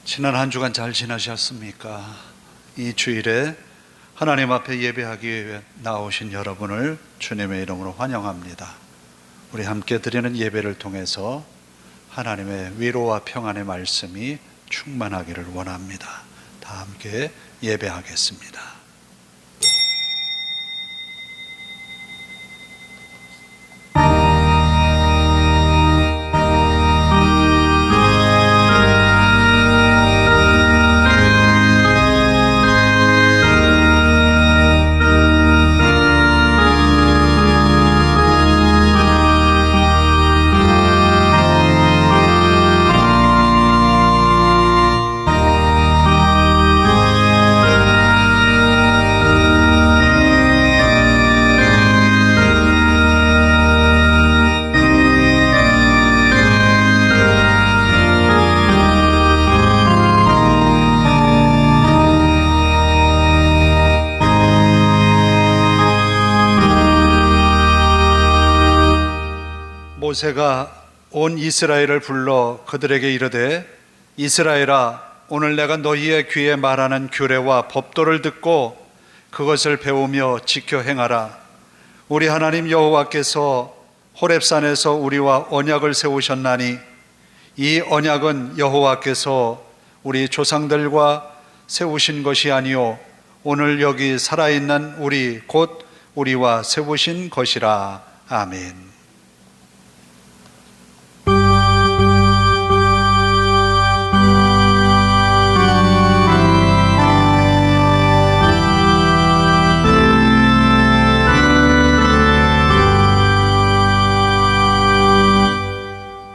지난 한 주간 잘 지나셨습니까? 이 주일에 하나님 앞에 예배하기 위해 나오신 여러분을 주님의 이름으로 환영합니다. 우리 함께 드리는 예배를 통해서 하나님의 위로와 평안의 말씀이 충만하기를 원합니다. 다 함께 예배하겠습니다. 모세가 온 이스라엘을 불러 그들에게 이르되 이스라엘아, 오늘 내가 너희의 귀에 말하는 규례와 법도를 듣고 그것을 배우며 지켜 행하라. 우리 하나님 여호와께서 호렙산에서 우리와 언약을 세우셨나니 이 언약은 여호와께서 우리 조상들과 세우신 것이 아니요 오늘 여기 살아있는 우리 곧 우리와 세우신 것이라. 아멘.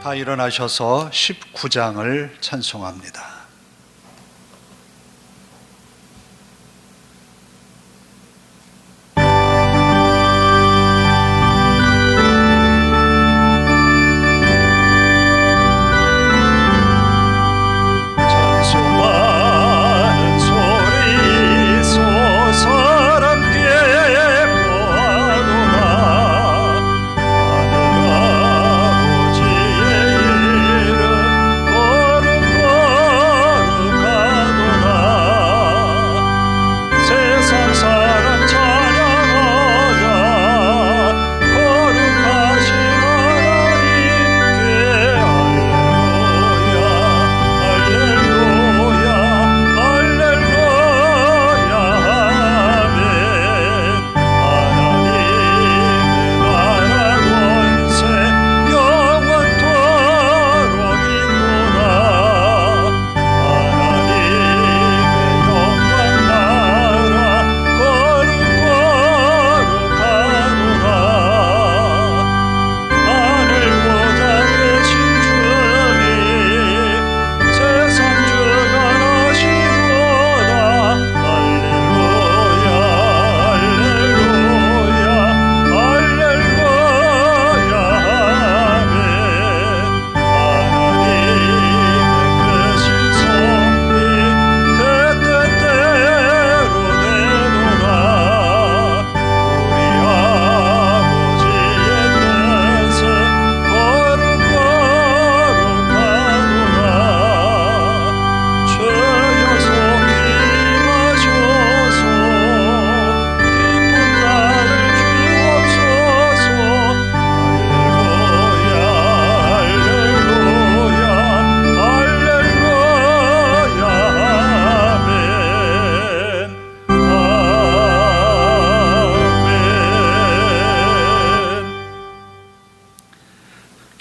다 일어나셔서 19장을 찬송합니다.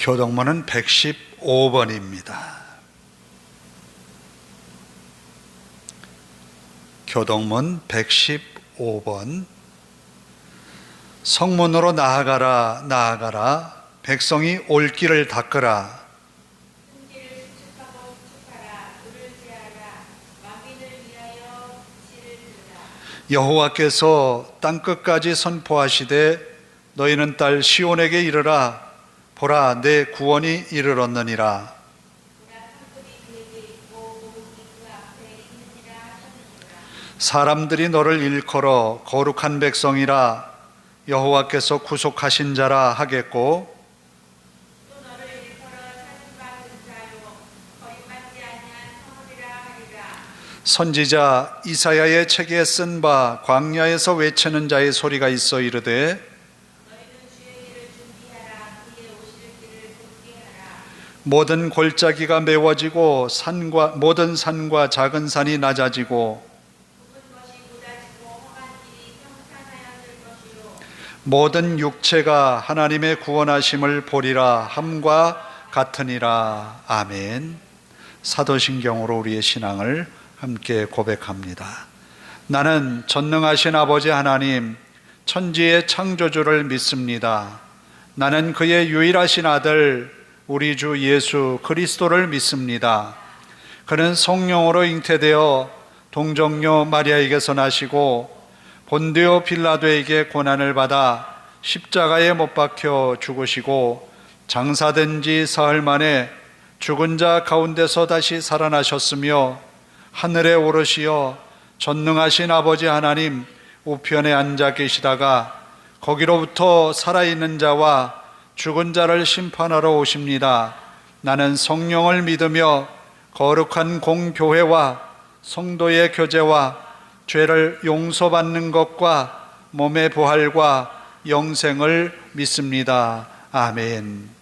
교동문은 115번입니다. 교동문 115번. 성문으로 나아가라, 나아가라. 백성이 올 길을 닦으라. 여호와께서 땅끝까지 선포하시되 너희는 딸 시온에게 이르라. 보라, 내 구원이 이르렀느니라. 사람들이 너를 일컬어 거룩한 백성이라 여호와께서 구속하신 자라 하겠고, 또 너를 일컬어 찾음받은 자요 거림받지 아니한 성읍이라 선지자 이사야의 책에 쓴 바 광야에서 외치는 자의 소리가 있어 이르되 모든 골짜기가 메워지고 모든 산과 작은 산이 낮아지고 모든 육체가 하나님의 구원하심을 보리라 함과 같으니라. 아멘. 사도신경으로 우리의 신앙을 함께 고백합니다. 나는 전능하신 아버지 하나님, 천지의 창조주를 믿습니다. 나는 그의 유일하신 아들 우리 주 예수 그리스도를 믿습니다. 그는 성령으로 잉태되어 동정녀 마리아에게서 나시고 본디오 빌라도에게 고난을 받아 십자가에 못 박혀 죽으시고 장사된 지 사흘 만에 죽은 자 가운데서 다시 살아나셨으며 하늘에 오르시어 전능하신 아버지 하나님 우편에 앉아 계시다가 거기로부터 살아있는 자와 죽은 자를 심판하러 오십니다. 나는 성령을 믿으며 거룩한 공교회와 성도의 교제와 죄를 용서받는 것과 몸의 부활과 영생을 믿습니다. 아멘.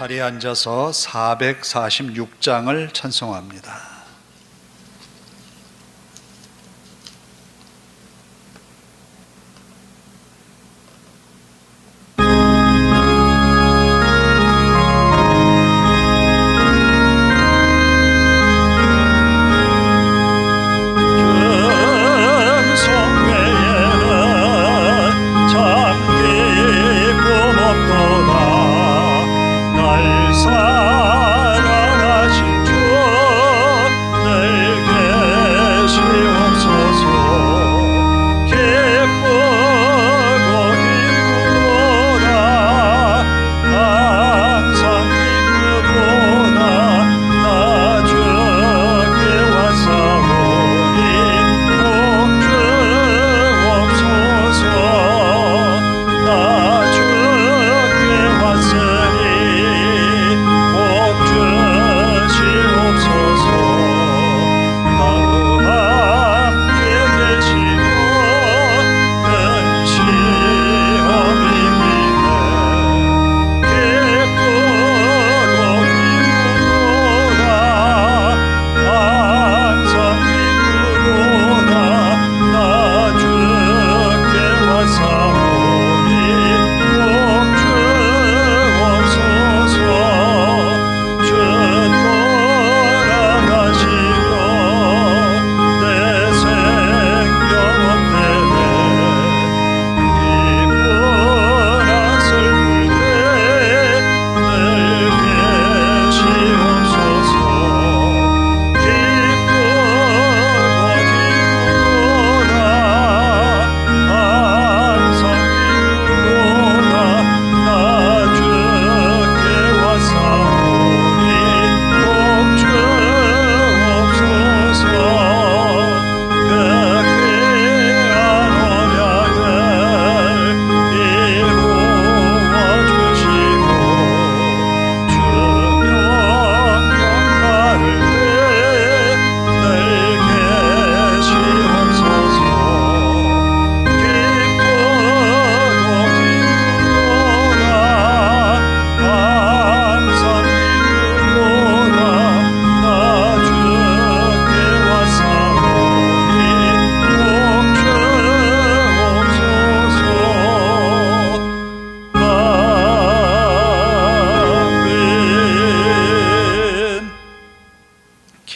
자리에 앉아서 446장을 찬송합니다.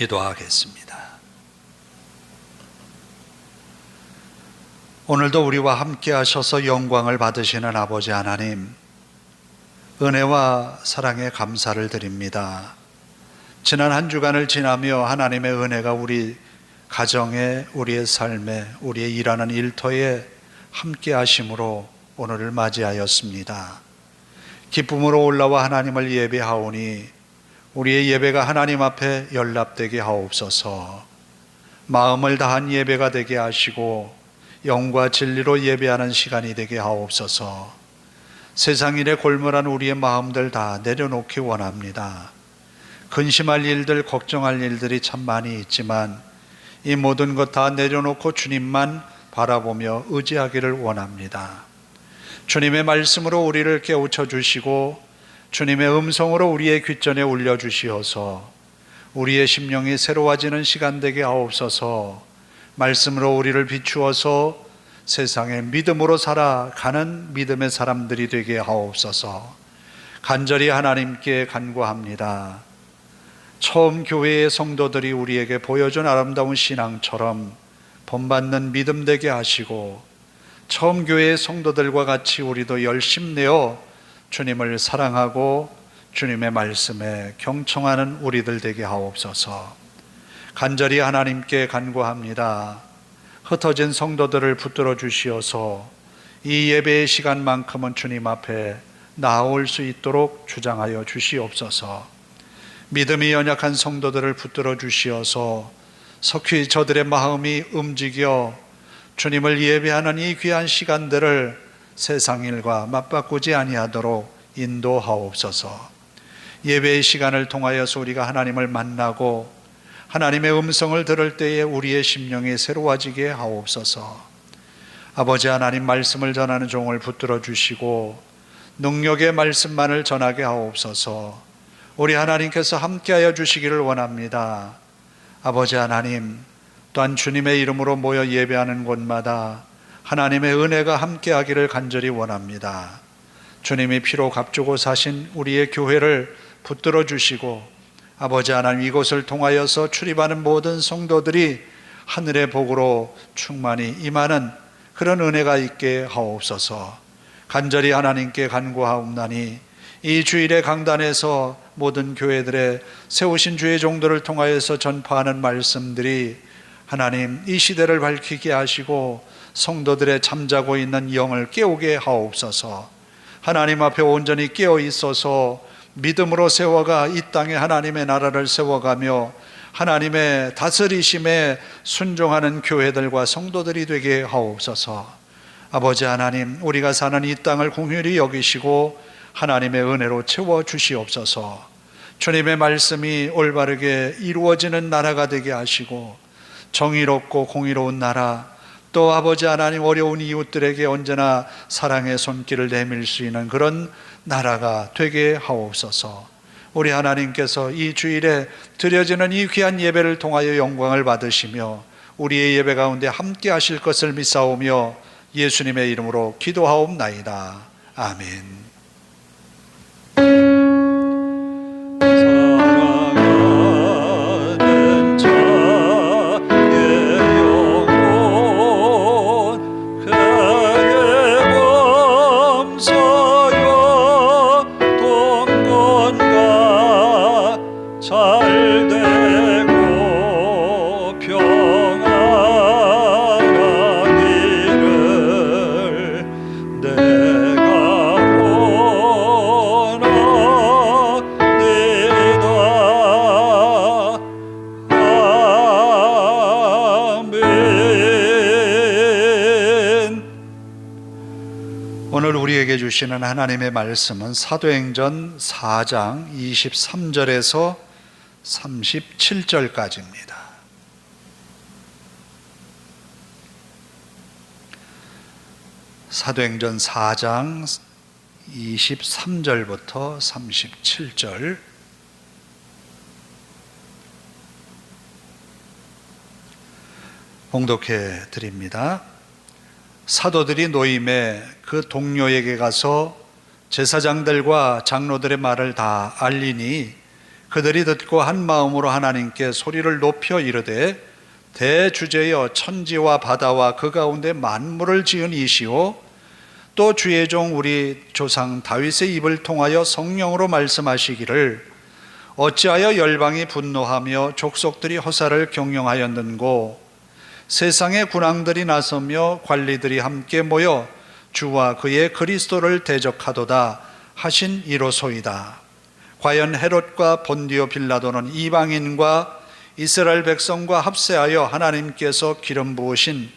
기도하겠습니다. 오늘도 우리와 함께 하셔서 영광을 받으시는 아버지 하나님, 은혜와 사랑에 감사를 드립니다. 지난 한 주간을 지나며 하나님의 은혜가 우리 가정에, 우리의 삶에, 우리의 일하는 일터에 함께 하심으로 오늘을 맞이하였습니다. 기쁨으로 올라와 하나님을 예배하오니 우리의 예배가 하나님 앞에 연락되게 하옵소서. 마음을 다한 예배가 되게 하시고 영과 진리로 예배하는 시간이 되게 하옵소서. 세상 일에 골몰한 우리의 마음들 다 내려놓기 원합니다. 근심할 일들, 걱정할 일들이 참 많이 있지만 이 모든 것 다 내려놓고 주님만 바라보며 의지하기를 원합니다. 주님의 말씀으로 우리를 깨우쳐 주시고 주님의 음성으로 우리의 귓전에 울려주시어서 우리의 심령이 새로워지는 시간 되게 하옵소서. 말씀으로 우리를 비추어서 세상에 믿음으로 살아가는 믿음의 사람들이 되게 하옵소서. 간절히 하나님께 간구합니다. 처음 교회의 성도들이 우리에게 보여준 아름다운 신앙처럼 본받는 믿음 되게 하시고 처음 교회의 성도들과 같이 우리도 열심내어 주님을 사랑하고 주님의 말씀에 경청하는 우리들 되게 하옵소서. 간절히 하나님께 간구합니다. 흩어진 성도들을 붙들어 주시어서 이 예배의 시간만큼은 주님 앞에 나아올 수 있도록 주장하여 주시옵소서. 믿음이 연약한 성도들을 붙들어 주시어서 석히 저들의 마음이 움직여 주님을 예배하는 이 귀한 시간들을 세상 일과 맞바꾸지 아니하도록 인도하옵소서. 예배의 시간을 통하여서 우리가 하나님을 만나고 하나님의 음성을 들을 때에 우리의 심령이 새로워지게 하옵소서. 아버지 하나님, 말씀을 전하는 종을 붙들어 주시고 능력의 말씀만을 전하게 하옵소서. 우리 하나님께서 함께하여 주시기를 원합니다. 아버지 하나님, 또한 주님의 이름으로 모여 예배하는 곳마다 하나님의 은혜가 함께하기를 간절히 원합니다. 주님이 피로 값주고 사신 우리의 교회를 붙들어 주시고 아버지 하나님, 이곳을 통하여서 출입하는 모든 성도들이 하늘의 복으로 충만히 임하는 그런 은혜가 있게 하옵소서. 간절히 하나님께 간구하옵나니 이 주일의 강단에서 모든 교회들의 세우신 주의 종들을 통하여서 전파하는 말씀들이 하나님 이 시대를 밝히게 하시고 성도들의 잠자고 있는 영을 깨우게 하옵소서. 하나님 앞에 온전히 깨어 있어서 믿음으로 세워가 이 땅에 하나님의 나라를 세워가며 하나님의 다스리심에 순종하는 교회들과 성도들이 되게 하옵소서. 아버지 하나님, 우리가 사는 이 땅을 긍휼히 여기시고 하나님의 은혜로 채워주시옵소서. 주님의 말씀이 올바르게 이루어지는 나라가 되게 하시고 정의롭고 공의로운 나라, 또 아버지 하나님, 어려운 이웃들에게 언제나 사랑의 손길을 내밀 수 있는 그런 나라가 되게 하옵소서. 우리 하나님께서 이 주일에 드려지는 이 귀한 예배를 통하여 영광을 받으시며 우리의 예배 가운데 함께 하실 것을 믿사오며 예수님의 이름으로 기도하옵나이다. 아멘. 오늘 우리에게 주시는 하나님의 말씀은 사도행전 4장 23절에서 37절까지입니다. 사도행전 4장 23절부터 37절. 봉독해 드립니다. 사도들이 노임에 그 동료에게 가서 제사장들과 장로들의 말을 다 알리니 그들이 듣고 한 마음으로 하나님께 소리를 높여 이르되, 대주제여 천지와 바다와 그 가운데 만물을 지은 이시오, 또 주의 종 우리 조상 다윗의 입을 통하여 성령으로 말씀하시기를 어찌하여 열방이 분노하며 족속들이 허사를 경영하였는고, 세상의 군왕들이 나서며 관리들이 함께 모여 주와 그의 그리스도를 대적하도다 하신 이로소이다. 과연 헤롯과 본디오 빌라도는 이방인과 이스라엘 백성과 합세하여 하나님께서 기름 부으신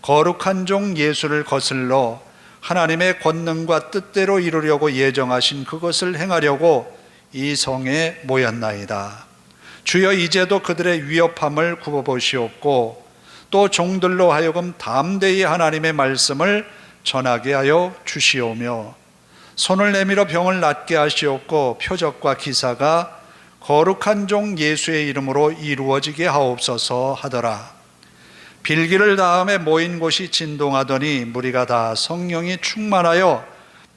거룩한 종 예수를 거슬러 하나님의 권능과 뜻대로 이루려고 예정하신 그것을 행하려고 이 성에 모였나이다. 주여, 이제도 그들의 위협함을 굽어보시옵고 또 종들로 하여금 담대히 하나님의 말씀을 전하게 하여 주시오며 손을 내밀어 병을 낫게 하시옵고 표적과 기사가 거룩한 종 예수의 이름으로 이루어지게 하옵소서 하더라. 빌기를 다음에 모인 곳이 진동하더니 무리가 다 성령이 충만하여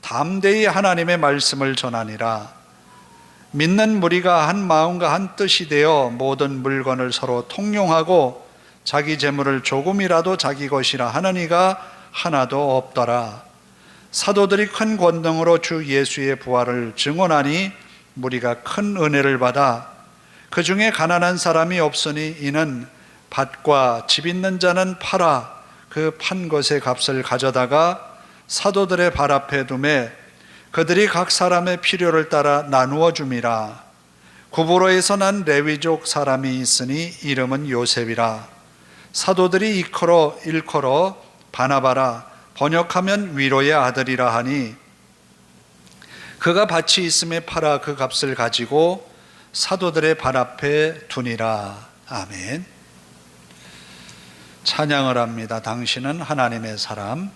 담대히 하나님의 말씀을 전하니라. 믿는 무리가 한 마음과 한 뜻이 되어 모든 물건을 서로 통용하고 자기 재물을 조금이라도 자기 것이라 하는 이가 하나도 없더라. 사도들이 큰 권능으로 주 예수의 부활을 증언하니 무리가 큰 은혜를 받아 그 중에 가난한 사람이 없으니 이는 밭과 집 있는 자는 팔아 그 판 것의 값을 가져다가 사도들의 발 앞에 두매 그들이 각 사람의 필요를 따라 나누어 줌이라. 구브로에서 난 레위족 사람이 있으니 이름은 요셉이라. 사도들이 일컬어 바나바라, 번역하면 위로의 아들이라 하니 그가 밭이 있음에 팔아 그 값을 가지고 사도들의 발 앞에 두니라. 아멘. 찬양을 합니다. 당신은 하나님의 사람.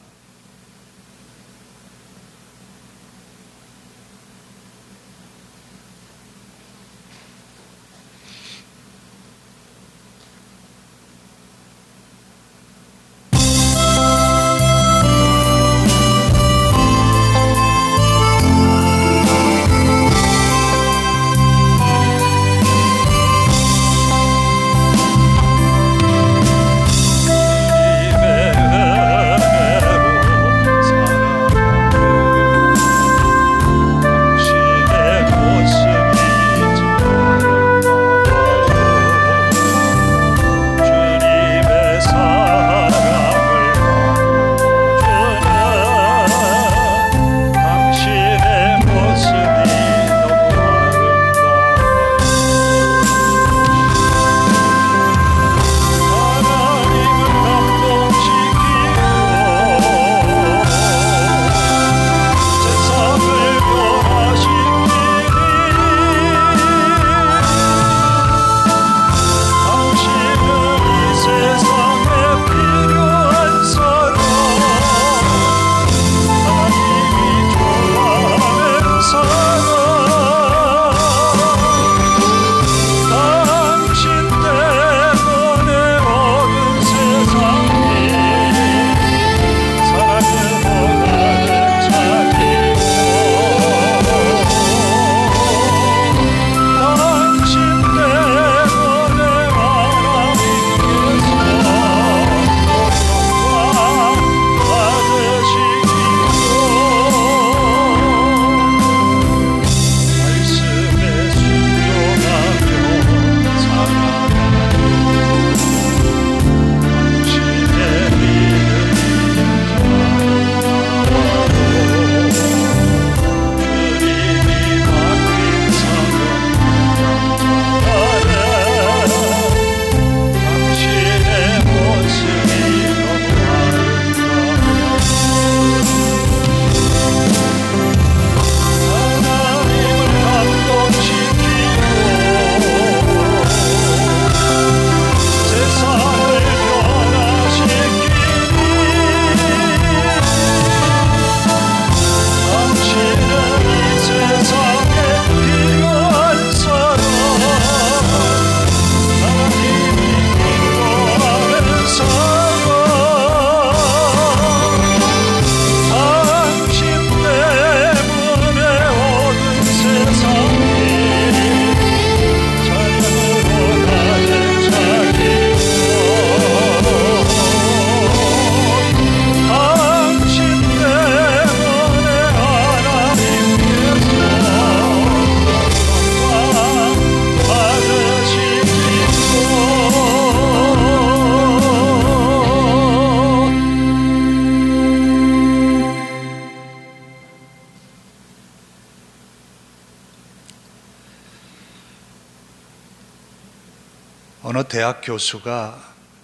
어느 대학 교수가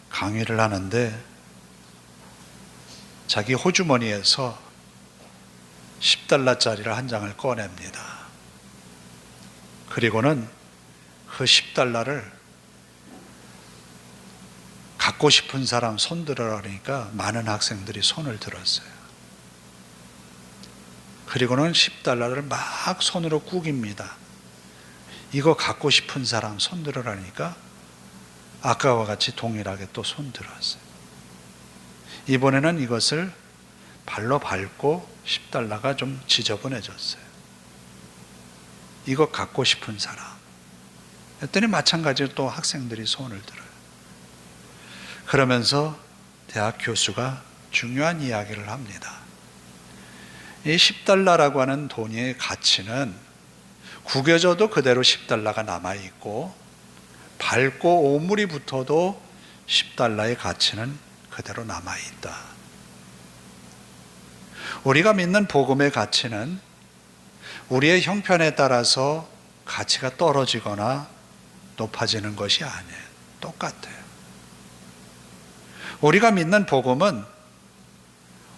강의를 하는데 자기 호주머니에서 10달러짜리를 한 장을 꺼냅니다. 그리고는 그 10달러를 갖고 싶은 사람 손 들어라 그러니까 많은 학생들이 손을 들었어요. 그리고는 10달러를 막 손으로 구깁니다. 이거 갖고 싶은 사람 손 들어라니까 아까와 같이 동일하게 또 손 들었어요. 이번에는 이것을 발로 밟고 10달러가 좀 지저분해졌어요. 이거 갖고 싶은 사람. 했더니 마찬가지로 또 학생들이 손을 들어요. 그러면서 대학 교수가 중요한 이야기를 합니다. 이 10달러라고 하는 돈의 가치는 구겨져도 그대로 10달러가 남아있고 밟고 오물이 붙어도 10달러의 가치는 그대로 남아있다. 우리가 믿는 복음의 가치는 우리의 형편에 따라서 가치가 떨어지거나 높아지는 것이 아니에요. 똑같아요. 우리가 믿는 복음은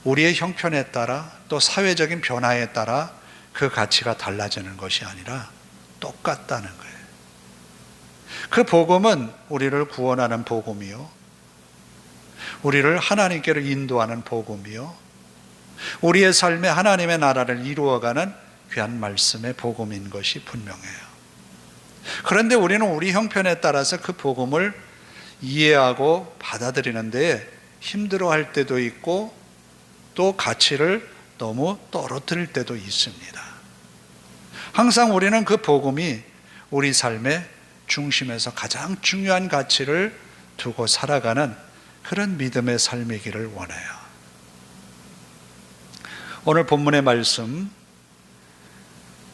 우리의 형편에 따라 또 사회적인 변화에 따라 그 가치가 달라지는 것이 아니라 똑같다는 거예요. 그 복음은 우리를 구원하는 복음이요, 우리를 하나님께로 인도하는 복음이요, 우리의 삶에 하나님의 나라를 이루어가는 귀한 말씀의 복음인 것이 분명해요. 그런데 우리는 우리 형편에 따라서 그 복음을 이해하고 받아들이는데 힘들어할 때도 있고 또 가치를 너무 떨어뜨릴 때도 있습니다. 항상 우리는 그 복음이 우리 삶의 중심에서 가장 중요한 가치를 두고 살아가는 그런 믿음의 삶이기를 원해요. 오늘 본문의 말씀,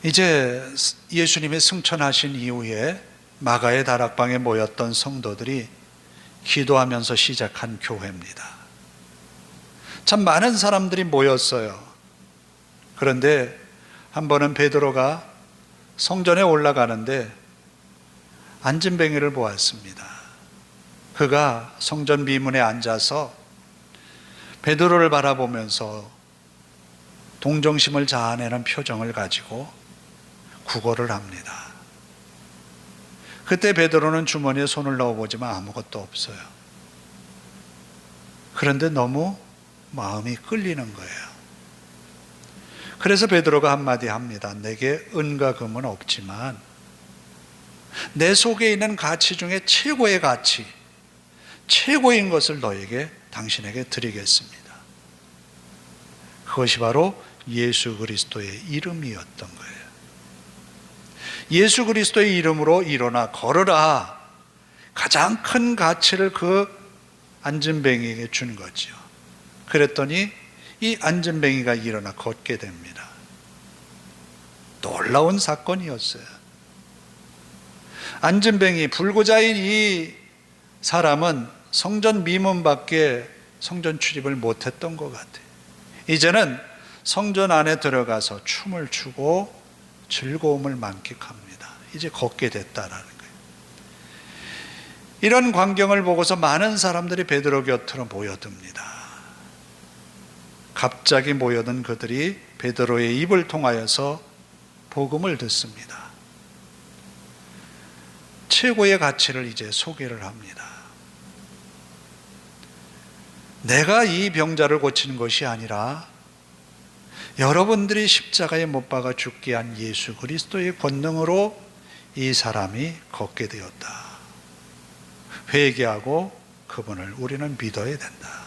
이제 예수님이 승천하신 이후에 마가의 다락방에 모였던 성도들이 기도하면서 시작한 교회입니다. 참 많은 사람들이 모였어요. 그런데 한 번은 베드로가 성전에 올라가는데 안진뱅이를 보았습니다. 그가 성전 미문에 앉아서 베드로를 바라보면서 동정심을 자아내는 표정을 가지고 구걸을 합니다. 그때 베드로는 주머니에 손을 넣어보지만 아무것도 없어요. 그런데 너무 마음이 끌리는 거예요. 그래서 베드로가 한마디 합니다. 내게 은과 금은 없지만 내 속에 있는 가치 중에 최고의 가치, 최고인 것을 너에게, 당신에게 드리겠습니다. 그것이 바로 예수 그리스도의 이름이었던 거예요. 예수 그리스도의 이름으로 일어나 걸으라. 가장 큰 가치를 그 안진뱅이에게 준 거죠. 그랬더니 이 안진뱅이가 일어나 걷게 됩니다. 놀라운 사건이었어요. 안진뱅이, 불구자인 이 사람은 성전 미문밖에 성전 출입을 못했던 것 같아요. 이제는 성전 안에 들어가서 춤을 추고 즐거움을 만끽합니다. 이제 걷게 됐다라는 거예요. 이런 광경을 보고서 많은 사람들이 베드로 곁으로 모여듭니다. 갑자기 모여든 그들이 베드로의 입을 통하여서 복음을 듣습니다. 최고의 가치를 이제 소개를 합니다. 내가 이 병자를 고치는 것이 아니라 여러분들이 십자가에 못 박아 죽게 한 예수 그리스도의 권능으로 이 사람이 걷게 되었다. 회개하고 그분을 우리는 믿어야 된다.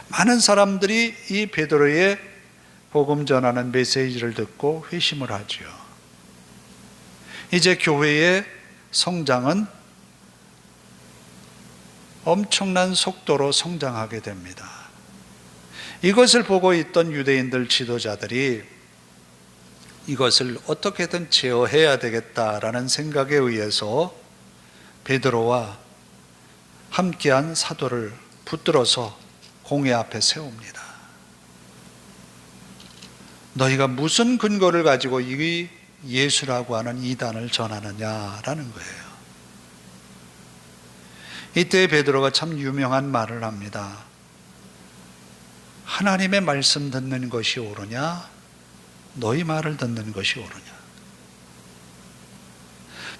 많은 사람들이 이 베드로의 복음 전하는 메시지를 듣고 회심을 하죠. 이제 교회의 성장은 엄청난 속도로 성장하게 됩니다. 이것을 보고 있던 유대인들 지도자들이 이것을 어떻게든 제어해야 되겠다라는 생각에 의해서 베드로와 함께한 사도를 붙들어서 공회 앞에 세웁니다. 너희가 무슨 근거를 가지고 이 예수라고 하는 이단을 전하느냐라는 거예요. 이때 베드로가 참 유명한 말을 합니다. 하나님의 말씀 듣는 것이 옳으냐, 너희 말을 듣는 것이 옳으냐.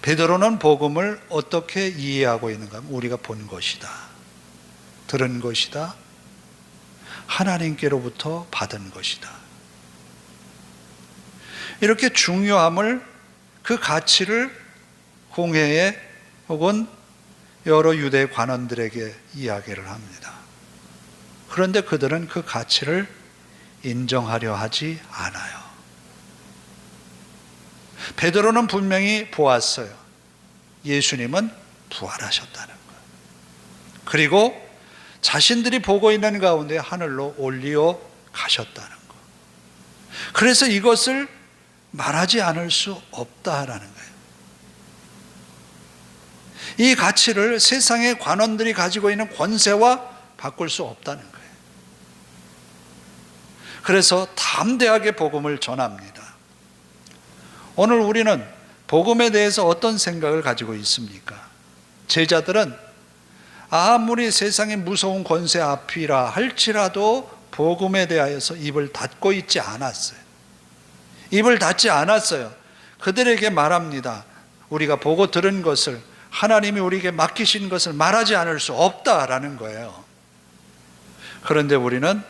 베드로는 복음을 어떻게 이해하고 있는가 하면 우리가 본 것이다, 들은 것이다, 하나님께로부터 받은 것이다. 이렇게 중요함을, 그 가치를 공회에 혹은 여러 유대 관원들에게 이야기를 합니다. 그런데 그들은 그 가치를 인정하려 하지 않아요. 베드로는 분명히 보았어요. 예수님은 부활하셨다는 것. 그리고 자신들이 보고 있는 가운데 하늘로 올리어 가셨다는 것. 그래서 이것을 말하지 않을 수 없다라는 거예요. 이 가치를 세상의 관원들이 가지고 있는 권세와 바꿀 수 없다는 거예요. 그래서 담대하게 복음을 전합니다. 오늘 우리는 복음에 대해서 어떤 생각을 가지고 있습니까? 제자들은 아무리 세상의 무서운 권세 앞이라 할지라도 복음에 대하여서 입을 닫고 있지 않았어요. 입을 닫지 않았어요. 그들에게 말합니다. 우리가 보고 들은 것을, 하나님이 우리에게 맡기신 것을 말하지 않을 수 없다라는 거예요. 그런데 우리는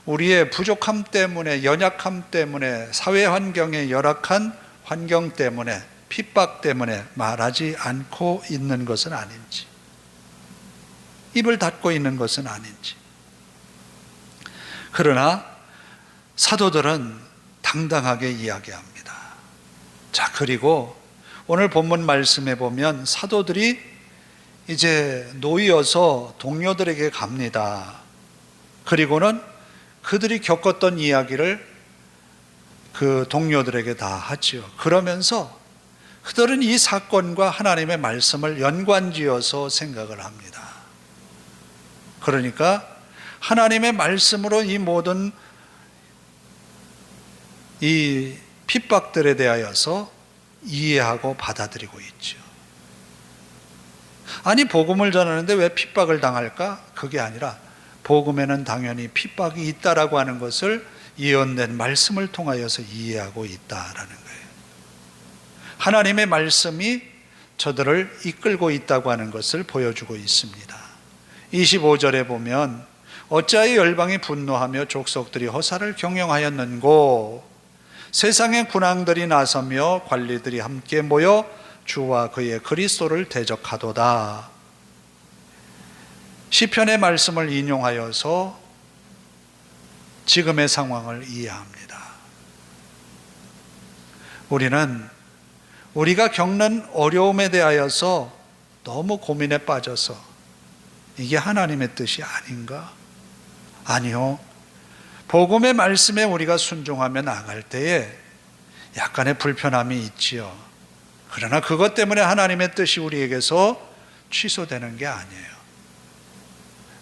우리의 부족함 때문에, 연약함 때문에, 사회 환경의 열악한 환경 때문에, 핍박 때문에 말하지 않고 있는 것은 아닌지, 입을 닫고 있는 것은 아닌지. 그러나 사도들은 당당하게 이야기합니다. 자, 그리고 오늘 본문 말씀에 보면 사도들이 이제 놓여서 동료들에게 갑니다. 그리고는 그들이 겪었던 이야기를 그 동료들에게 다 하죠. 그러면서 그들은 이 사건과 하나님의 말씀을 연관지어서 생각을 합니다. 그러니까 하나님의 말씀으로 이 모든 이 핍박들에 대하여서 이해하고 받아들이고 있죠. 아니, 복음을 전하는데 왜 핍박을 당할까? 그게 아니라 복음에는 당연히 핍박이 있다라고 하는 것을 예언된 말씀을 통하여서 이해하고 있다라는 거예요. 하나님의 말씀이 저들을 이끌고 있다고 하는 것을 보여주고 있습니다. 25절에 보면 어찌하여 열방이 분노하며 족속들이 허사를 경영하였는고, 세상의 군왕들이 나서며 관리들이 함께 모여 주와 그의 그리스도를 대적하도다. 시편의 말씀을 인용하여서 지금의 상황을 이해합니다. 우리는 우리가 겪는 어려움에 대하여서 너무 고민에 빠져서 이게 하나님의 뜻이 아닌가? 아니요. 복음의 말씀에 우리가 순종하며 나갈 때에 약간의 불편함이 있지요. 그러나 그것 때문에 하나님의 뜻이 우리에게서 취소되는 게 아니에요.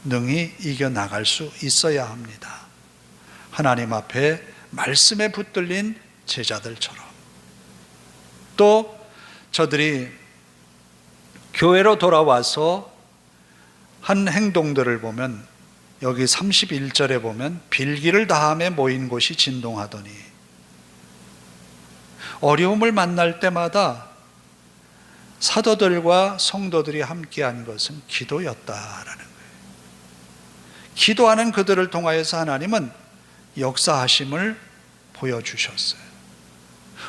능히 이겨나갈 수 있어야 합니다. 하나님 앞에 말씀에 붙들린 제자들처럼. 또 저들이 교회로 돌아와서 한 행동들을 보면, 여기 31절에 보면 빌기를 다함에 모인 곳이 진동하더니, 어려움을 만날 때마다 사도들과 성도들이 함께한 것은 기도였다라는 거예요. 기도하는 그들을 통하여서 하나님은 역사하심을 보여주셨어요.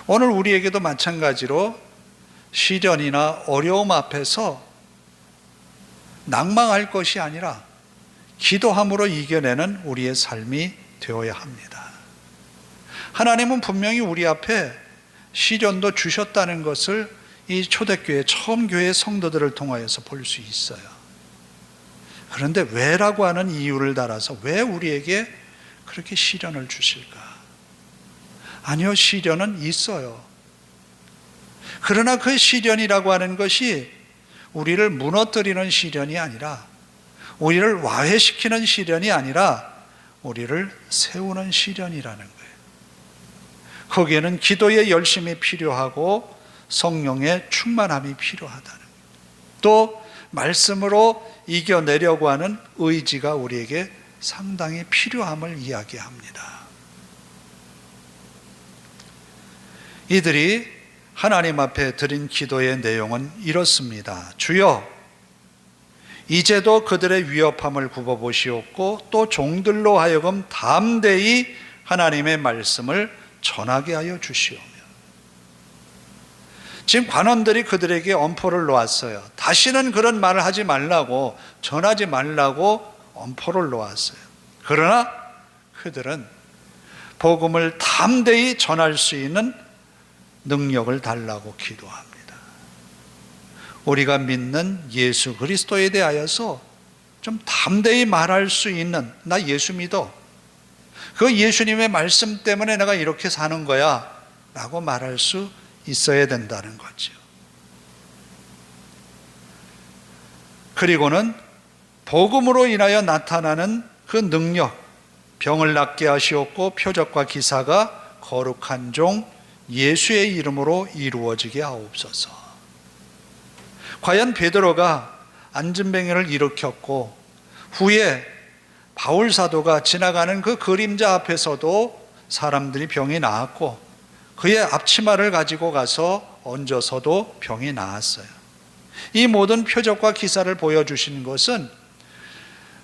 오늘 우리에게도 마찬가지로 시련이나 어려움 앞에서 낭망할 것이 아니라 기도함으로 이겨내는 우리의 삶이 되어야 합니다. 하나님은 분명히 우리 앞에 시련도 주셨다는 것을 이 초대교회, 처음 교회 성도들을 통하여서 볼 수 있어요. 그런데 왜라고 하는 이유를 달아서 왜 우리에게 그렇게 시련을 주실까? 아니요, 시련은 있어요. 그러나 그 시련이라고 하는 것이 우리를 무너뜨리는 시련이 아니라, 우리를 와해시키는 시련이 아니라 우리를 세우는 시련이라는 거예요. 거기에는 기도의 열심이 필요하고 성령의 충만함이 필요하다는 거예요. 또 말씀으로 이겨내려고 하는 의지가 우리에게 상당히 필요함을 이야기합니다. 이들이 하나님 앞에 드린 기도의 내용은 이렇습니다. 주여, 이제도 그들의 위협함을 굽어보시옵고 또 종들로 하여금 담대히 하나님의 말씀을 전하게 하여 주시오며. 지금 관원들이 그들에게 엄포를 놓았어요. 다시는 그런 말을 하지 말라고, 전하지 말라고 엄포를 놓았어요. 그러나 그들은 복음을 담대히 전할 수 있는 능력을 달라고 기도합니다. 우리가 믿는 예수 그리스도에 대하여서 좀 담대히 말할 수 있는, 나 예수 믿어, 그 예수님의 말씀 때문에 내가 이렇게 사는 거야 라고 말할 수 있어야 된다는 거죠. 그리고는 복음으로 인하여 나타나는 그 능력, 병을 낫게 하시옵고 표적과 기사가 거룩한 종 예수의 이름으로 이루어지게 하옵소서. 과연 베드로가 안진뱅이를 일으켰고 후에 바울 사도가 지나가는 그 그림자 앞에서도 사람들이 병이 나았고 그의 앞치마를 가지고 가서 얹어서도 병이 나았어요. 이 모든 표적과 기사를 보여주신 것은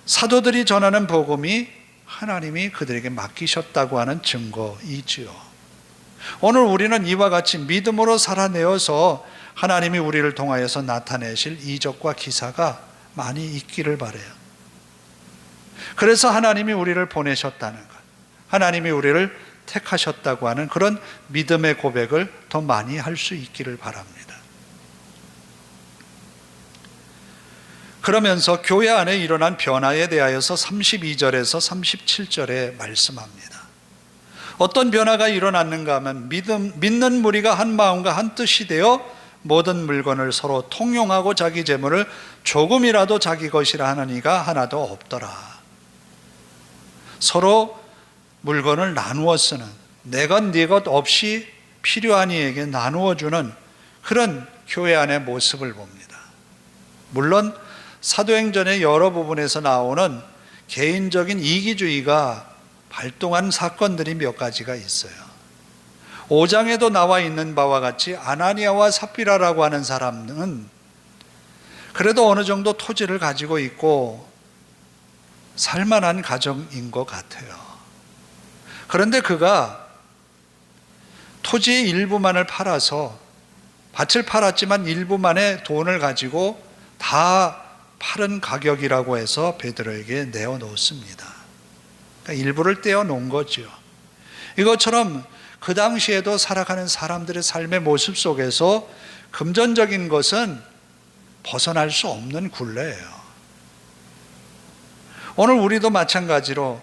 사도들이 전하는 복음이 하나님이 그들에게 맡기셨다고 하는 증거이지요. 오늘 우리는 이와 같이 믿음으로 살아내어서 하나님이 우리를 통하여서 나타내실 이적과 기사가 많이 있기를 바라요. 그래서 하나님이 우리를 보내셨다는 것, 하나님이 우리를 택하셨다고 하는 그런 믿음의 고백을 더 많이 할 수 있기를 바랍니다. 그러면서 교회 안에 일어난 변화에 대하여서 32절에서 37절에 말씀합니다. 어떤 변화가 일어났는가 하면 믿는 무리가 한 마음과 한 뜻이 되어 모든 물건을 서로 통용하고 자기 재물을 조금이라도 자기 것이라 하는 이가 하나도 없더라. 서로 물건을 나누어 쓰는, 내 것 네 것 없이 필요한 이에게 나누어 주는 그런 교회 안의 모습을 봅니다. 물론 사도행전의 여러 부분에서 나오는 개인적인 이기주의가 발동한 사건들이 몇 가지가 있어요. 5장에도 나와 있는 바와 같이 아나니아와 삽비라라고 하는 사람은 그래도 어느 정도 토지를 가지고 있고 살만한 가정인 것 같아요. 그런데 그가 토지의 일부만을 팔아서, 밭을 팔았지만 일부만의 돈을 가지고 다 팔은 가격이라고 해서 베드로에게 내어놓습니다. 그러니까 일부를 떼어놓은 거죠. 이것처럼 그 당시에도 살아가는 사람들의 삶의 모습 속에서 금전적인 것은 벗어날 수 없는 굴레예요. 오늘 우리도 마찬가지로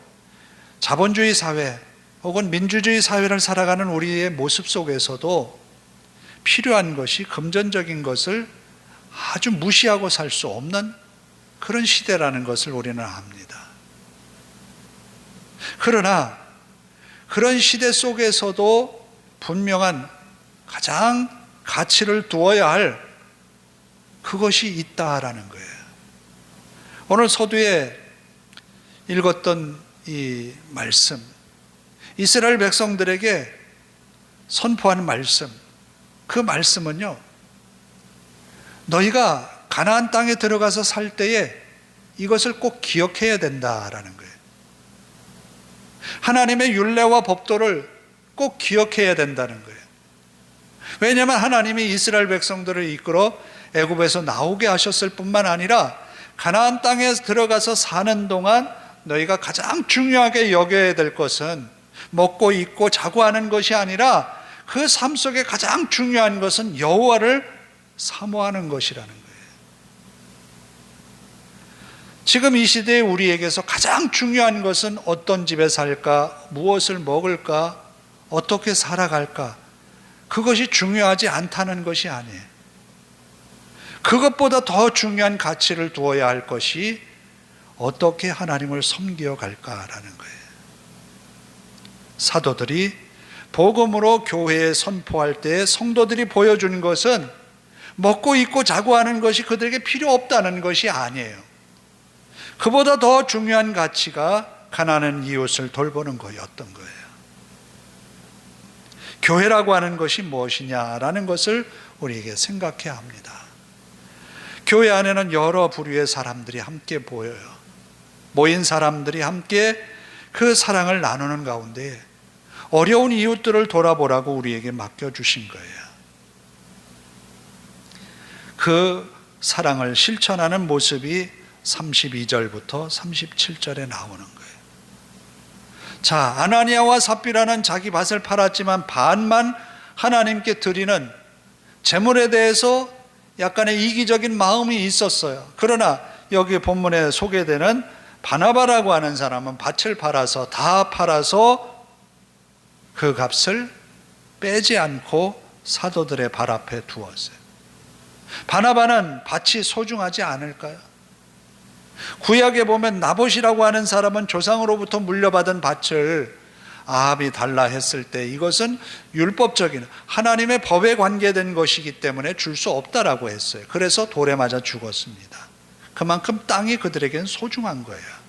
자본주의 사회 혹은 민주주의 사회를 살아가는 우리의 모습 속에서도 필요한 것이 금전적인 것을 아주 무시하고 살 수 없는 그런 시대라는 것을 우리는 압니다. 그러나 그런 시대 속에서도 분명한 가장 가치를 두어야 할 그것이 있다라는 거예요. 오늘 서두에 읽었던 이 말씀, 이스라엘 백성들에게 선포하는 말씀, 그 말씀은요, 너희가 가나안 땅에 들어가서 살 때에 이것을 꼭 기억해야 된다라는 거예요. 하나님의 율례와 법도를 꼭 기억해야 된다는 거예요. 왜냐하면 하나님이 이스라엘 백성들을 이끌어 애굽에서 나오게 하셨을 뿐만 아니라 가나안 땅에 들어가서 사는 동안 너희가 가장 중요하게 여겨야 될 것은 먹고 입고 자고 하는 것이 아니라 그 삶 속에 가장 중요한 것은 여호와를 사모하는 것이라는 거예요. 지금 이 시대에 우리에게서 가장 중요한 것은 어떤 집에 살까, 무엇을 먹을까, 어떻게 살아갈까, 그것이 중요하지 않다는 것이 아니에요. 그것보다 더 중요한 가치를 두어야 할 것이 어떻게 하나님을 섬겨 갈까라는 거예요. 사도들이 복음으로 교회에 선포할 때 성도들이 보여준 것은 먹고 입고 자고 하는 것이 그들에게 필요 없다는 것이 아니에요. 그보다 더 중요한 가치가 가난한 이웃을 돌보는 거였던 거예요. 교회라고 하는 것이 무엇이냐라는 것을 우리에게 생각해야 합니다. 교회 안에는 여러 부류의 사람들이 함께 보여요. 모인 사람들이 함께 그 사랑을 나누는 가운데 어려운 이웃들을 돌아보라고 우리에게 맡겨주신 거예요. 그 사랑을 실천하는 모습이 32절부터 37절에 나오는 거예요. 자, 아나니아와 삽비라는 자기 밭을 팔았지만 반만 하나님께 드리는 재물에 대해서 약간의 이기적인 마음이 있었어요. 그러나 여기 본문에 소개되는 바나바라고 하는 사람은 밭을 다 팔아서 그 값을 빼지 않고 사도들의 발 앞에 두었어요. 바나바는 밭이 소중하지 않을까요? 구약에 보면 나봇이라고 하는 사람은 조상으로부터 물려받은 밭을 아합이 달라 했을 때 이것은 율법적인 하나님의 법에 관계된 것이기 때문에 줄 수 없다라고 했어요. 그래서 돌에 맞아 죽었습니다. 그만큼 땅이 그들에겐 소중한 거예요.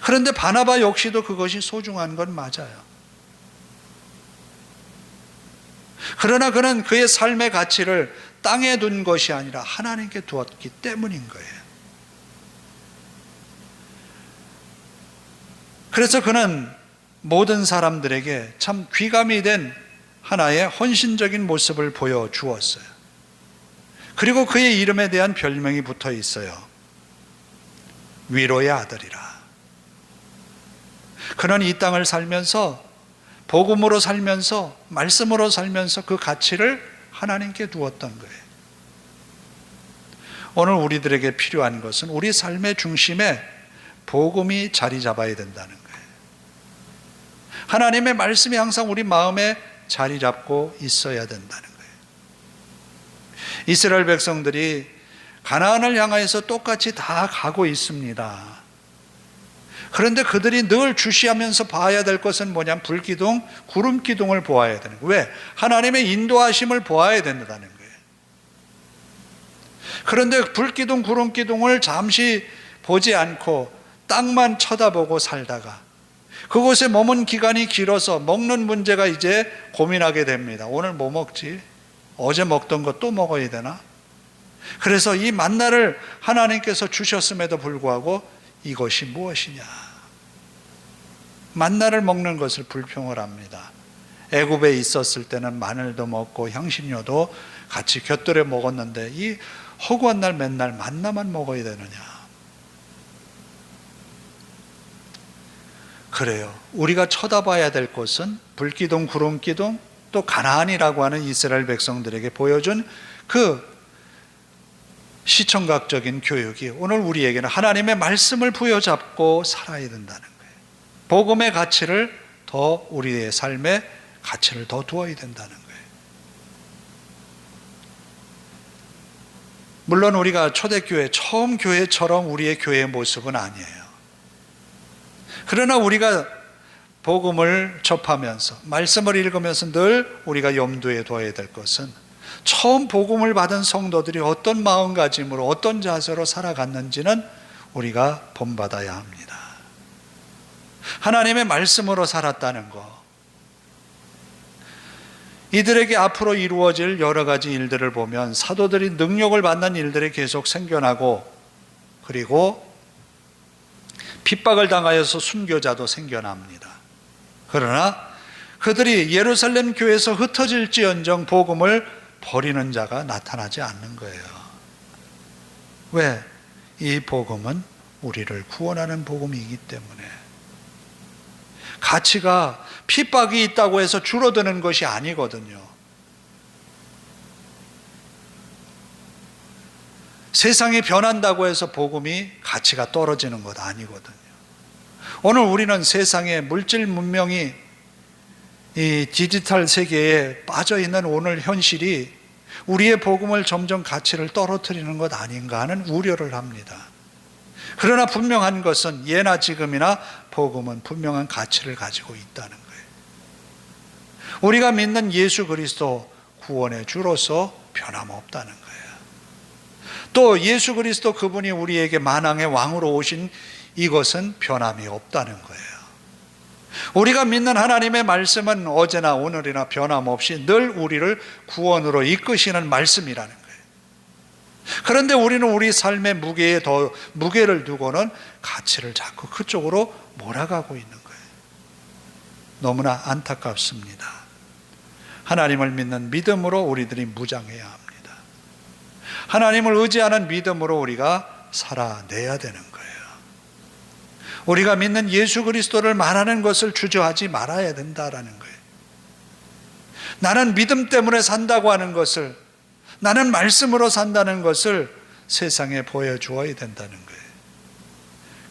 그런데 바나바 역시도 그것이 소중한 건 맞아요. 그러나 그는 그의 삶의 가치를 땅에 둔 것이 아니라 하나님께 두었기 때문인 거예요. 그래서 그는 모든 사람들에게 참 귀감이 된 하나의 헌신적인 모습을 보여주었어요. 그리고 그의 이름에 대한 별명이 붙어 있어요. 위로의 아들이라. 그는 이 땅을 살면서 복음으로 살면서 말씀으로 살면서 그 가치를 하나님께 두었던 거예요. 오늘 우리들에게 필요한 것은 우리 삶의 중심에 복음이 자리 잡아야 된다는 거예요. 하나님의 말씀이 항상 우리 마음에 자리 잡고 있어야 된다는 거예요. 이스라엘 백성들이 가나안을 향해서 똑같이 다 가고 있습니다. 그런데 그들이 늘 주시하면서 봐야 될 것은 뭐냐면 불기둥, 구름기둥을 보아야 되는 거예요. 왜? 하나님의 인도하심을 보아야 된다는 거예요. 그런데 불기둥, 구름기둥을 잠시 보지 않고 땅만 쳐다보고 살다가 그곳에 머문 기간이 길어서 먹는 문제가 이제 고민하게 됩니다. 오늘 뭐 먹지? 어제 먹던 거 또 먹어야 되나? 그래서 이 만나를 하나님께서 주셨음에도 불구하고 이것이 무엇이냐? 만나를 먹는 것을 불평을 합니다. 애굽에 있었을 때는 마늘도 먹고 향신료도 같이 곁들여 먹었는데 이 허구한 날 맨날 만나만 먹어야 되느냐? 그래요. 우리가 쳐다봐야 될 것은 불기둥, 구름기둥, 또 가나안이라고 하는 이스라엘 백성들에게 보여준 그 시청각적인 교육이 오늘 우리에게는 하나님의 말씀을 부여잡고 살아야 된다는 거예요. 복음의 가치를 더 우리의 삶에 가치를 더 두어야 된다는 거예요. 물론 우리가 초대교회 처음 교회처럼 우리의 교회의 모습은 아니에요. 그러나 우리가 복음을 접하면서 말씀을 읽으면서 늘 우리가 염두에 둬야 될 것은 처음 복음을 받은 성도들이 어떤 마음가짐으로 어떤 자세로 살아갔는지는 우리가 본받아야 합니다. 하나님의 말씀으로 살았다는 것, 이들에게 앞으로 이루어질 여러 가지 일들을 보면 사도들이 능력을 받는 일들이 계속 생겨나고 그리고 핍박을 당하여서 순교자도 생겨납니다. 그러나 그들이 예루살렘 교회에서 흩어질지언정 복음을 버리는 자가 나타나지 않는 거예요. 왜? 이 복음은 우리를 구원하는 복음이기 때문에. 가치가 핍박이 있다고 해서 줄어드는 것이 아니거든요. 세상이 변한다고 해서 복음이 가치가 떨어지는 것 아니거든요. 오늘 우리는 세상의 물질 문명이 이 디지털 세계에 빠져있는 오늘 현실이 우리의 복음을 점점 가치를 떨어뜨리는 것 아닌가 하는 우려를 합니다. 그러나 분명한 것은 예나 지금이나 복음은 분명한 가치를 가지고 있다는 거예요. 우리가 믿는 예수 그리스도 구원의 주로서 변함없다는 거예요. 또 예수 그리스도 그분이 우리에게 만왕의 왕으로 오신 이것은 변함이 없다는 거예요. 우리가 믿는 하나님의 말씀은 어제나 오늘이나 변함없이 늘 우리를 구원으로 이끄시는 말씀이라는 거예요. 그런데 우리는 우리 삶의 무게에 더 무게를 두고는 가치를 잡고 그쪽으로 몰아가고 있는 거예요. 너무나 안타깝습니다. 하나님을 믿는 믿음으로 우리들이 무장해야 합니다. 하나님을 의지하는 믿음으로 우리가 살아내야 되는 거예요. 우리가 믿는 예수 그리스도를 말하는 것을 주저하지 말아야 된다라는 거예요. 나는 믿음 때문에 산다고 하는 것을, 나는 말씀으로 산다는 것을 세상에 보여주어야 된다는 거예요.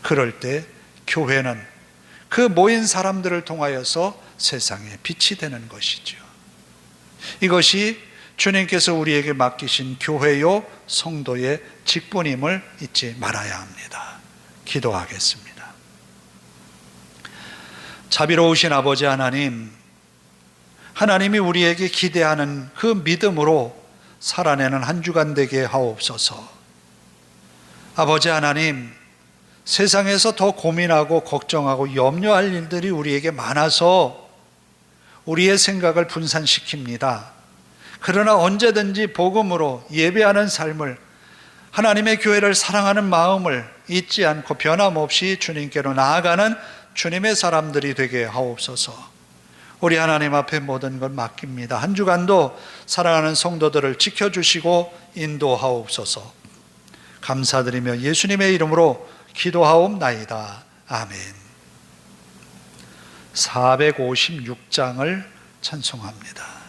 그럴 때 교회는 그 모인 사람들을 통하여서 세상에 빛이 되는 것이죠. 이것이 주님께서 우리에게 맡기신 교회요 성도의 직분임을 잊지 말아야 합니다. 기도하겠습니다. 자비로우신 아버지 하나님, 하나님이 우리에게 기대하는 그 믿음으로 살아내는 한 주간 되게 하옵소서. 아버지 하나님, 세상에서 더 고민하고 걱정하고 염려할 일들이 우리에게 많아서 우리의 생각을 분산시킵니다. 그러나 언제든지 복음으로 예배하는 삶을, 하나님의 교회를 사랑하는 마음을 잊지 않고 변함없이 주님께로 나아가는 주님의 사람들이 되게 하옵소서. 우리 하나님 앞에 모든 걸 맡깁니다. 한 주간도 사랑하는 성도들을 지켜주시고 인도하옵소서. 감사드리며 예수님의 이름으로 기도하옵나이다. 아멘. 456장을 찬송합니다.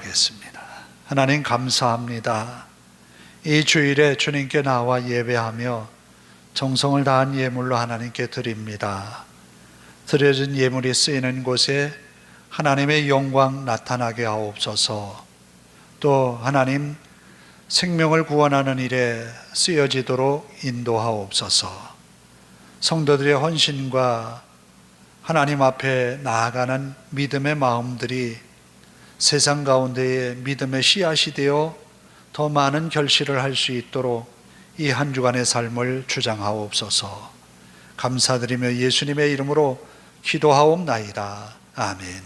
기도하겠습니다. 하나님 감사합니다. 이 주일에 주님께 나와 예배하며 정성을 다한 예물로 하나님께 드립니다. 드려진 예물이 쓰이는 곳에 하나님의 영광 나타나게 하옵소서. 또 하나님 생명을 구원하는 일에 쓰여지도록 인도하옵소서. 성도들의 헌신과 하나님 앞에 나아가는 믿음의 마음들이 세상 가운데에 믿음의 씨앗이 되어 더 많은 결실을 할 수 있도록 이 한 주간의 삶을 주장하옵소서. 감사드리며 예수님의 이름으로 기도하옵나이다. 아멘.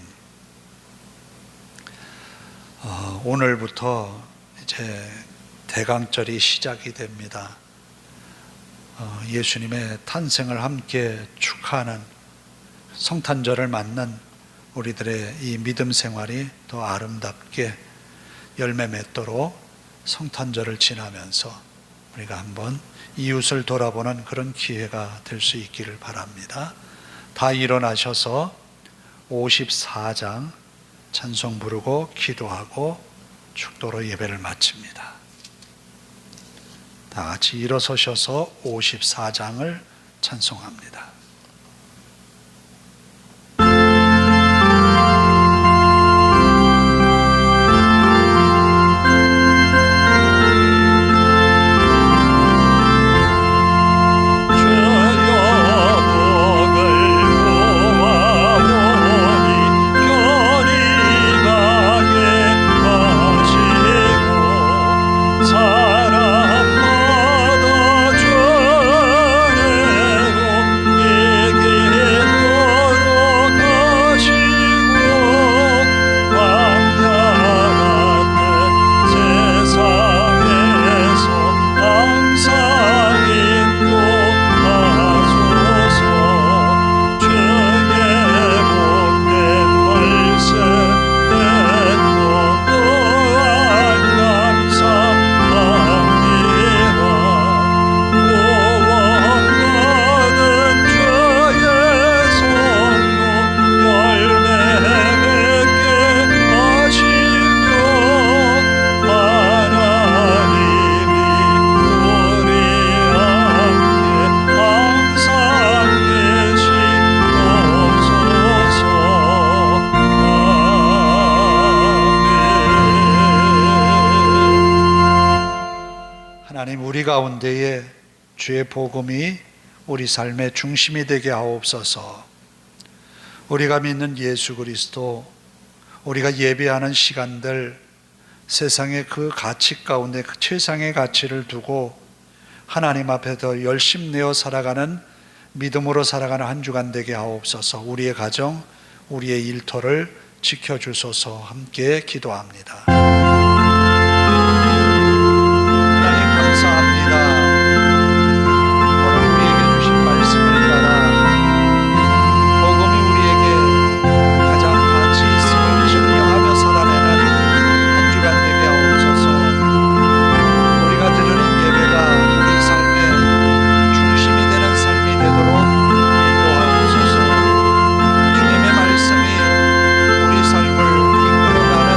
오늘부터 이제 대강절이 시작이 됩니다. 예수님의 탄생을 함께 축하하는 성탄절을 맞는 우리들의 이 믿음 생활이 더 아름답게 열매 맺도록 성탄절을 지나면서 우리가 한번 이웃을 돌아보는 그런 기회가 될 수 있기를 바랍니다. 다 일어나셔서 54장 찬송 부르고 기도하고 축도로 예배를 마칩니다. 다 같이 일어서셔서 54장을 찬송합니다. 우리 가운데에 주의 복음이 우리 삶의 중심이 되게 하옵소서. 우리가 믿는 예수 그리스도, 우리가 예배하는 시간들, 세상의 그 가치 가운데 그 최상의 가치를 두고 하나님 앞에 더 열심내어 살아가는, 믿음으로 살아가는 한 주간 되게 하옵소서. 우리의 가정, 우리의 일터를 지켜주소서. 함께 기도합니다. 감사합니다. 오늘 우리에게 주신 말씀을 따라 복음이 우리에게 가장 가치 있음을 증명하며 살아내는 한 주간 되게 하옵소서. 우리가 드리는 예배가 우리 삶의 중심이 되는 삶이 되도록 인도하옵소서. 주님의 말씀이 우리 삶을 이끌어가는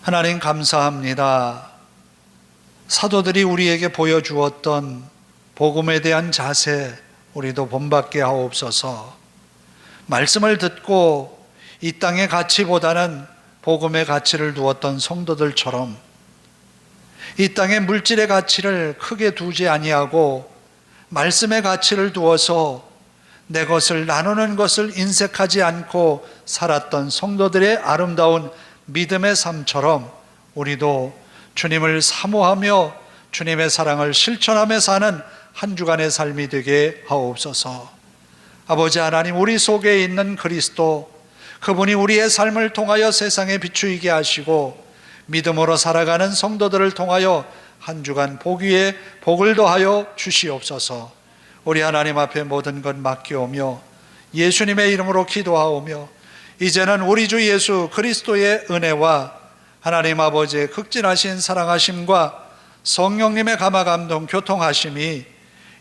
하나님 감사합니다. 사도들이 우리에게 보여주었던 복음에 대한 자세 우리도 본받게 하옵소서. 말씀을 듣고 이 땅의 가치보다는 복음의 가치를 두었던 성도들처럼 이 땅의 물질의 가치를 크게 두지 아니하고 말씀의 가치를 두어서 내 것을 나누는 것을 인색하지 않고 살았던 성도들의 아름다운 믿음의 삶처럼 우리도 주님을 사모하며 주님의 사랑을 실천하며 사는 한 주간의 삶이 되게 하옵소서. 아버지 하나님, 우리 속에 있는 그리스도, 그분이 우리의 삶을 통하여 세상에 비추이게 하시고 믿음으로 살아가는 성도들을 통하여 한 주간 복 위에 복을 더하여 주시옵소서. 우리 하나님 앞에 모든 것 맡기오며 예수님의 이름으로 기도하오며 이제는 우리 주 예수 그리스도의 은혜와 하나님 아버지의 극진하신 사랑하심과 성령님의 감화감동 교통하심이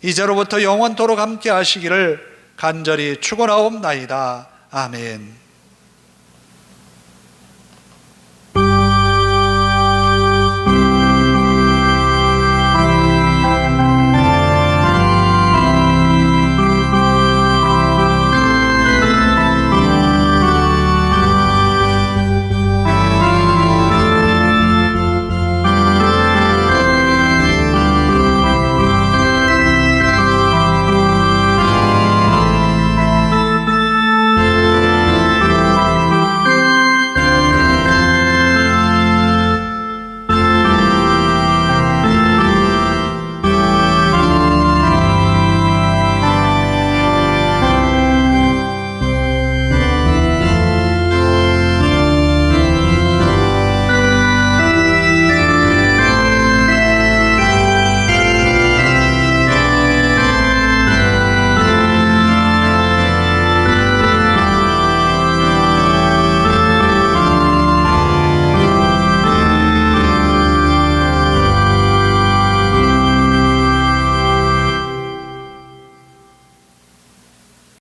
이제로부터 영원토록 함께 하시기를 간절히 축원하옵나이다. 아멘.